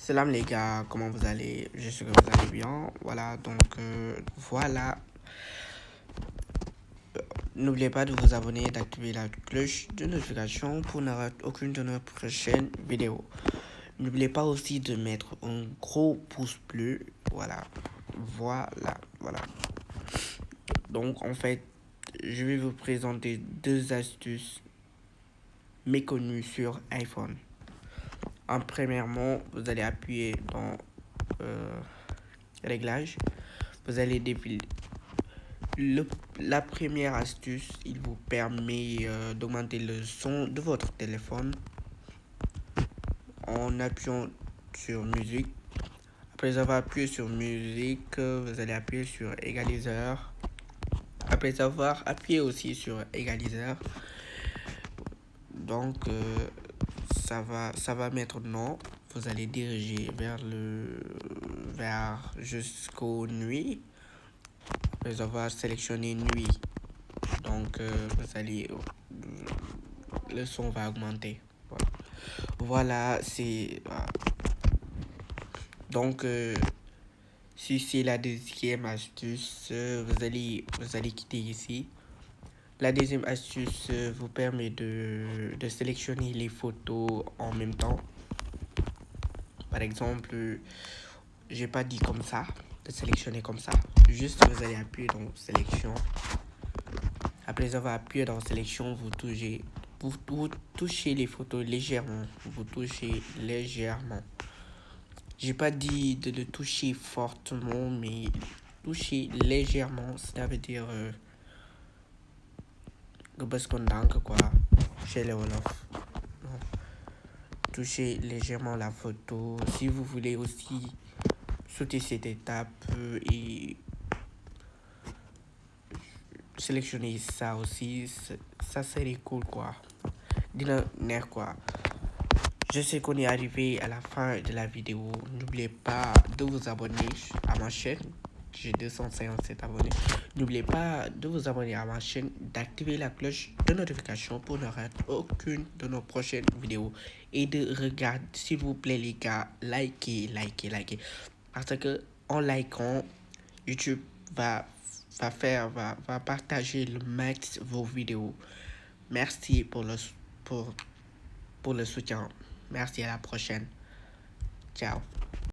Salam les gars, comment vous allez? J'espère que vous allez bien. Voilà, voilà. N'oubliez pas de vous abonner et d'activer la cloche de notification pour ne rater aucune de nos prochaines vidéos. N'oubliez pas aussi de mettre un gros pouce bleu. Voilà, voilà. Donc en fait, je vais vous présenter deux astuces méconnues sur iPhone. Premièrement, vous allez appuyer dans Réglages. Vous allez défiler. La première astuce, il vous permet d'augmenter le son de votre téléphone en appuyant sur musique. Après avoir appuyé sur musique, vous allez appuyer sur égaliseur. Après avoir appuyé aussi sur égaliseur, donc ça va mettre non. Vous allez diriger vers jusqu'aux nuits. Après avoir sélectionné nuit, donc le son va augmenter. Voilà, c'est donc si c'est la deuxième astuce, vous allez quitter ici. La deuxième astuce vous permet de sélectionner les photos en même temps. Par exemple, j'ai pas dit comme ça, de sélectionner comme ça. Juste vous allez appuyer dans sélection. Après avoir appuyé dans sélection, vous touchez les photos légèrement. Vous touchez légèrement. J'ai pas dit de le toucher fortement, mais toucher légèrement, ça veut dire quoi, chez les Wolof. Touchez légèrement la photo. Si vous voulez aussi sauter cette étape et sélectionner ça aussi, ça serait cool quoi. Dina neex quoi. Je sais qu'on est arrivé à la fin de la vidéo. N'oubliez pas de vous abonner à ma chaîne. J'ai 257 abonnés. N'oubliez pas de vous abonner à ma chaîne, d'activer la cloche de notification pour ne rater aucune de nos prochaines vidéos. Et de regarder, s'il vous plaît les gars, likez. Parce que en likant, YouTube va partager le max vos vidéos. Merci pour le soutien. Merci, à la prochaine. Ciao.